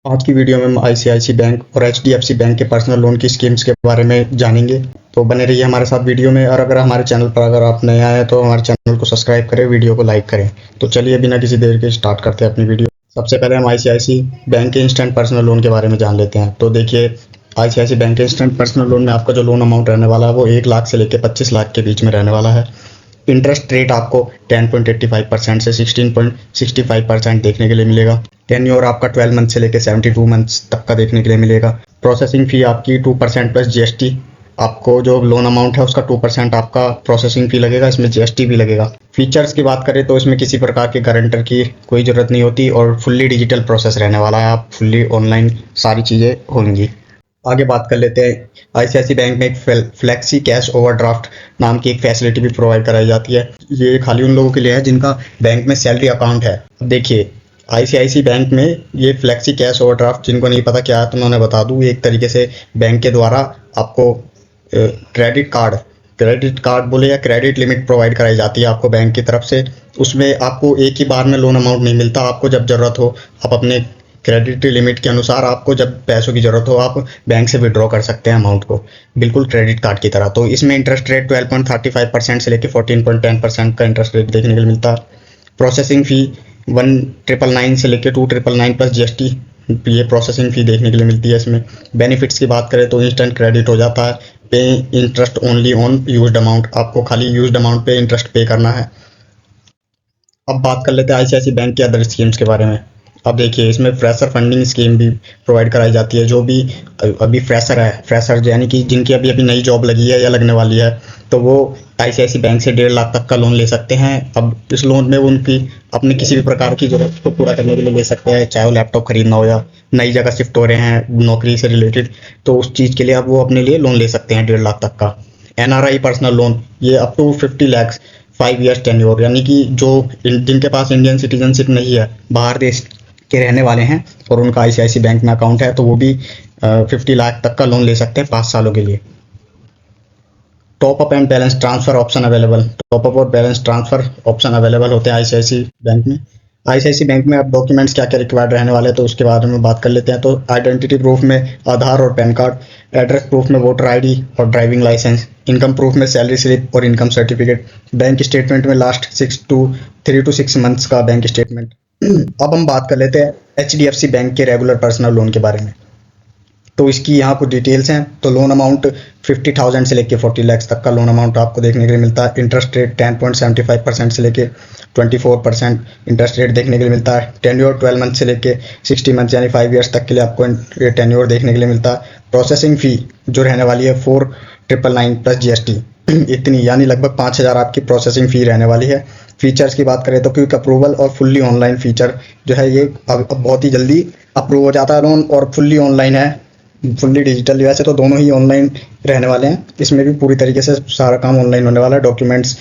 आज की वीडियो में हम आईसीआईसीआई बैंक और एचडीएफसी बैंक के पर्सनल लोन की स्कीम्स के बारे में जानेंगे। तो बने रहिए हमारे साथ वीडियो में। और अगर हमारे चैनल पर अगर आप नए आए हैं तो हमारे चैनल को सब्सक्राइब करें, वीडियो को लाइक करें। तो चलिए बिना किसी देर के स्टार्ट करते हैं अपनी वीडियो। सबसे पहले हम आईसीआईसीआई बैंक के इंस्टेंट पर्सनल लोन के बारे में जान लेते हैं। तो देखिए, आईसीआईसीआई बैंक के इंस्टेंट पर्सनल लोन में आपका जो लोन अमाउंट रहने वाला है वो 1 लाख से लेकर 25 लाख के बीच में रहने वाला है। इंटरेस्ट रेट आपको 10.85% से 16.65% देखने के लिए मिलेगा। टेन्योर आपका 12 मंथ से लेकर 72 मंथ्स तक का देखने के लिए मिलेगा। प्रोसेसिंग फ़ी आपकी 2% प्लस जीएसटी। आपको जो लोन अमाउंट है उसका 2% आपका प्रोसेसिंग फ़ी लगेगा, इसमें जीएसटी भी लगेगा। फीचर्स की बात करें तो इसमें किसी प्रकार के गारंटर की कोई ज़रूरत नहीं होती और फुल्ली डिजिटल प्रोसेस रहने वाला है। आप फुल्ली ऑनलाइन सारी चीज़ें होंगी। आगे बात कर लेते हैं। आईसीआईसीआई बैंक में एक फ्लेक्सी कैश ओवरड्राफ्ट नाम की एक फैसिलिटी भी प्रोवाइड कराई जाती है। ये खाली उन लोगों के लिए है जिनका बैंक में सैलरी अकाउंट है। अब देखिए, आईसीआईसीआई बैंक में ये फ्लेक्सी कैश ओवरड्राफ्ट, जिनको नहीं पता क्या है तो मैं बता दूं, एक तरीके से बैंक के द्वारा आपको क्रेडिट कार्ड बोले या क्रेडिट लिमिट प्रोवाइड कराई जाती है आपको बैंक की तरफ से। उसमें आपको एक ही बार में लोन अमाउंट नहीं मिलता। आपको जब ज़रूरत हो आप अपने क्रेडिट लिमिट के अनुसार, आपको जब पैसों की ज़रूरत हो आप बैंक से विड्रॉ कर सकते हैं अमाउंट को, बिल्कुल क्रेडिट कार्ड की तरह। तो इसमें इंटरेस्ट रेट 12.35% से लेकर 14.10% का इंटरेस्ट रेट देखने को मिलता है। प्रोसेसिंग फ़ी 1,999 से लेकर 2,999 प्लस जीएसटी, ये प्रोसेसिंग फ़ी देखने के लिए मिलती है इसमें। बेनिफिट्स की बात करें तो इंस्टेंट क्रेडिट हो जाता है। पे interest only on used amount, आपको खाली यूज्ड अमाउंट पे इंटरेस्ट पे करना है। अब बात कर लेते हैं आईसीआईसीआई बैंक के अदर स्कीम्स के बारे में। अब देखिए, इसमें फ्रेशर फंडिंग स्कीम भी प्रोवाइड कराई जाती है। जो भी अभी फ्रेशर यानी कि जिनकी अभी अभी नई जॉब लगी है या लगने वाली है, तो वो आईसीआईसीआई बैंक से 1.5 लाख तक का लोन ले सकते हैं। अब इस लोन में वो उनकी अपनी किसी भी प्रकार की जरूरत को पूरा करने के लिए ले सकते हैं, चाहे वो लैपटॉप खरीदना हो या नई जगह शिफ्ट हो रहे हैं नौकरी से रिलेटेड, तो उस चीज़ के लिए अब वो अपने लिए लोन ले सकते हैं 1.5 लाख तक का। एनआरआई पर्सनल लोन, ये up to 50 lakh 5 years tenure, यानी कि जो जिनके पास इंडियन सिटीजनशिप नहीं है, बाहर देश के रहने वाले हैं और उनका आईसीआईसीआई बैंक में अकाउंट है, तो वो भी 50 लाख तक का लोन ले सकते हैं 5 सालों के लिए। Top up and balance transfer option available, top up और बैलेंस ट्रांसफर ऑप्शन अवेलेबल होते हैं आईसीआईसीआई बैंक में। आईसीआईसीआई बैंक में अब डॉक्यूमेंट्स क्या क्या रिक्वायर्ड रहने वाले हैं तो उसके बारे में बात कर लेते हैं। तो आइडेंटिटी प्रूफ में आधार और पैन कार्ड, एड्रेस प्रूफ में वोटर आईडी और ड्राइविंग लाइसेंस, इनकम प्रूफ में सैलरी स्लिप और इनकम सर्टिफिकेट, बैंक स्टेटमेंट में लास्ट 3 to 6 मंथ्स का बैंक स्टेटमेंट। अब हम बात कर लेते हैं एचडीएफसी बैंक के रेगुलर पर्सनल लोन के बारे में। तो इसकी यहाँ कुछ डिटेल्स हैं। तो लोन अमाउंट 50,000 से लेके 40 लाख तक का लोन अमाउंट आपको देखने के लिए मिलता है। इंटरेस्ट रेट 10.75% से लेके 24% इंटरेस्ट रेट देखने के लिए मिलता है। टेन्योर 12 मंथ से लेके 60 मंथ यानी 5 ईयर्स तक के लिए आपको टेन्योर देखने के लिए मिलता है। प्रोसेसिंग फ़ी जो रहने वाली है 4,999 प्लस जीएसटी, इतनी यानी लगभग 5,000 आपकी प्रोसेसिंग फ़ी रहने वाली है। फीचर्स की बात करें तो क्विक अप्रूवल और फुल्ली ऑनलाइन फीचर जो है, ये अब बहुत ही जल्दी अप्रूव हो जाता है लोन और फुल्ली ऑनलाइन है, फुल्ली डिजिटल। वैसे तो दोनों ही ऑनलाइन रहने वाले हैं, इसमें भी पूरी तरीके से सारा काम ऑनलाइन होने वाला है। डॉक्यूमेंट्स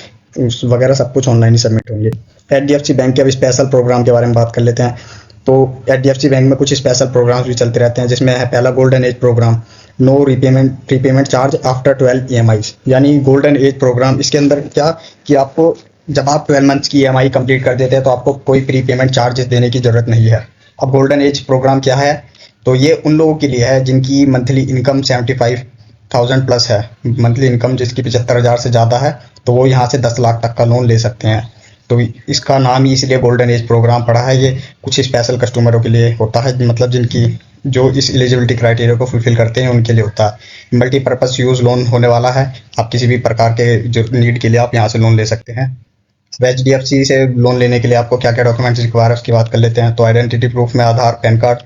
वगैरह सब कुछ ऑनलाइन ही सबमिट होंगे। एचडीएफसी बैंक के अब स्पेशल प्रोग्राम के बारे में बात कर लेते हैं। तो एचडीएफसी बैंक में कुछ स्पेशल प्रोग्राम्स भी चलते रहते हैं, जिसमें है पहला golden age programme, no prepayment charge after 12 EMIs, यानी गोल्डन एज प्रोग्राम। इसके अंदर क्या कि आपको जब आप 12 मंथ्स की ईएमआई कंप्लीट कर देते हैं तो आपको कोई प्रीपेमेंट चार्जेस देने की ज़रूरत नहीं है। अब गोल्डन एज प्रोग्राम क्या है, तो ये उन लोगों के लिए है जिनकी मंथली इनकम 75,000 प्लस है। मंथली इनकम जिसकी 75,000 से ज़्यादा है तो वो यहाँ से 10 लाख तक का लोन ले सकते हैं। तो इसका नाम ही इसलिए गोल्डन एज प्रोग्राम पड़ा है। ये कुछ स्पेशल कस्टमरों के लिए होता है, मतलब जिनकी जो इस एलिजिबिलिटी क्राइटेरिया को फुलफिल करते हैं उनके लिए होता है। मल्टीपर्पज़ यूज़ लोन होने वाला है। आप किसी भी प्रकार के जो नीड के लिए आप यहाँ से लोन ले सकते हैं। एचडीएफसी से लोन लेने के लिए आपको क्या क्या डॉक्यूमेंट्स रिक्वायर है उसकी बात कर लेते हैं। तो आइडेंटिटी प्रूफ में Aadhaar, PAN card,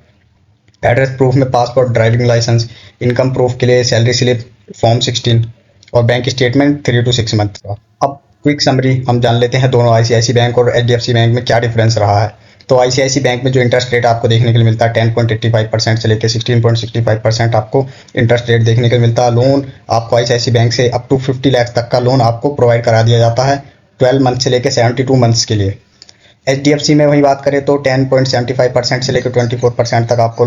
address proof में passport, driving licence, income proof के लिए सैलरी स्लिप फॉर्म 16 और बैंक स्टेटमेंट 3 to 6 मंथ का। अब क्विक समरी हम जान लेते हैं दोनों आईसीआईसीआई बैंक और एचडीएफसी बैंक में क्या डिफरेंस रहा है। तो आईसीआईसीआई बैंक में जो इंटरेस्ट रेट आपको देखने के लिए मिलता है 10.85% से लेकर 16.65% आपको इंटरेस्ट रेट देखने को मिलता है। लोन आपको आईसीआईसीआई बैंक से अप टू 50 लाख तक का लोन आपको प्रोवाइड करा दिया जाता है 12 मंथ से लेकर 72 मंथ्स के लिए। एचडीएफसी में वही बात करें तो 10.75% से लेकर 24% तक आपको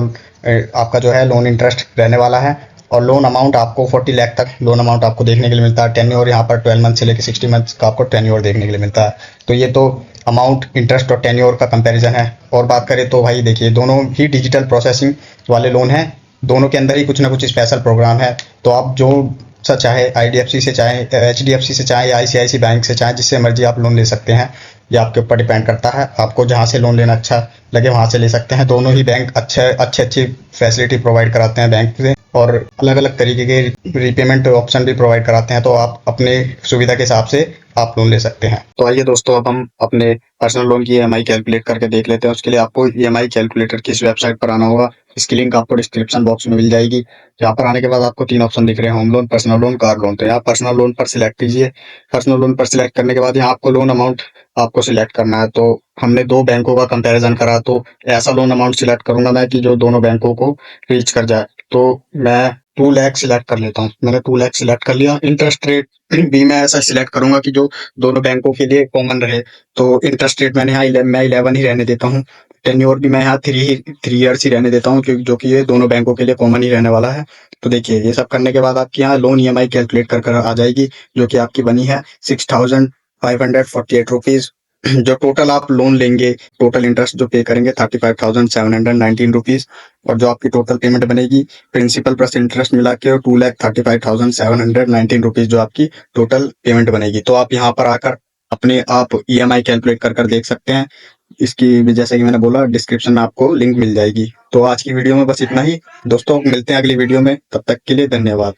आपका जो है लोन इंटरेस्ट रहने वाला है और लोन अमाउंट आपको 40 लाख तक लोन अमाउंट आपको देखने के लिए मिलता है। टेन्योर यहाँ पर 12 मंथ से लेकर 60 मंथ का आपको टेन्योर देखने के लिए मिलता है। तो ये तो अमाउंट, इंटरेस्ट और टेन्योर का कंपैरिजन है। और बात करें तो भाई देखिए दोनों ही डिजिटल प्रोसेसिंग वाले लोन हैं, दोनों के अंदर ही कुछ ना कुछ स्पेशल प्रोग्राम है। तो आप जो सा चाहे आईडीएफसी से चाहे एचडीएफसी से चाहे आईसीआईसी बैंक से चाहे जिससे मर्जी आप लोन ले सकते हैं। ये आपके ऊपर डिपेंड करता है, आपको जहाँ से लोन लेना अच्छा लगे वहाँ से ले सकते हैं। दोनों ही बैंक अच्छी फैसिलिटी प्रोवाइड कराते हैं बैंक से, और अलग अलग तरीके के रीपेमेंट ऑप्शन भी प्रोवाइड कराते हैं। तो आप अपने सुविधा के हिसाब से आप लोन ले सकते हैं। तो आइए दोस्तों, अब हम अपने पर्सनल लोन की ईएमआई कैलकुलेट करके देख लेते हैं। उसके लिए आपको ईएमआई कैलकुलेटर की इस वेबसाइट पर आना होगा। इसकी लिंक आपको डिस्क्रिप्शन बॉक्स में मिल जाएगी। यहाँ पर आने के बाद आपको 3 ऑप्शन दिख रहे हैं, home loan, personal loan, car loan. तो यहाँ पर्सनल लोन पर सिलेक्ट कीजिए। पर्सनल लोन पर सिलेक्ट करने के बाद यहाँ आपको लोन अमाउंट आपको सिलेक्ट करना है। तो हमने 2 बैंकों का कंपैरिजन करा, तो ऐसा लोन अमाउंट सिलेक्ट करूंगा मैं कि जो दोनों बैंकों को रीच कर जाए। तो मैं 2 लाख सिलेक्ट कर लेता हूँ। मैंने 2 लाख सिलेक्ट कर लिया। इंटरेस्ट रेट भी मैं ऐसा सिलेक्ट करूंगा कि जो दोनों बैंकों के लिए कॉमन रहे। तो इंटरेस्ट रेट मैंने यहाँ मैं 11 ही रहने देता हूँ। टेन्योर भी मैं यहाँ 3 ईयर्स ही रहने देता हूँ, क्योंकि जो कि ये दोनों बैंकों के लिए कॉमन ही रहने वाला है। तो देखिए ये सब करने के बाद आपकी यहाँ लोन ईएमआई कैलकुलेट कर आ जाएगी, जो कि आपकी बनी है 6,548 रुपीज। जो टोटल आप लोन लेंगे, टोटल इंटरेस्ट जो पे करेंगे 35,719 रुपीज, और जो आपकी टोटल पेमेंट बनेगी प्रिंसिपल प्लस इंटरेस्ट मिला के 2,35,719 रुपीज जो आपकी टोटल पेमेंट बनेगी। तो आप यहाँ पर आकर अपने आप ईएमआई कैलकुलेट कर देख सकते हैं। इसकी भी जैसे कि मैंने बोला डिस्क्रिप्शन में आपको लिंक मिल जाएगी। तो आज की वीडियो में बस इतना ही दोस्तों, मिलते हैं अगली वीडियो में, तब तक के लिए धन्यवाद।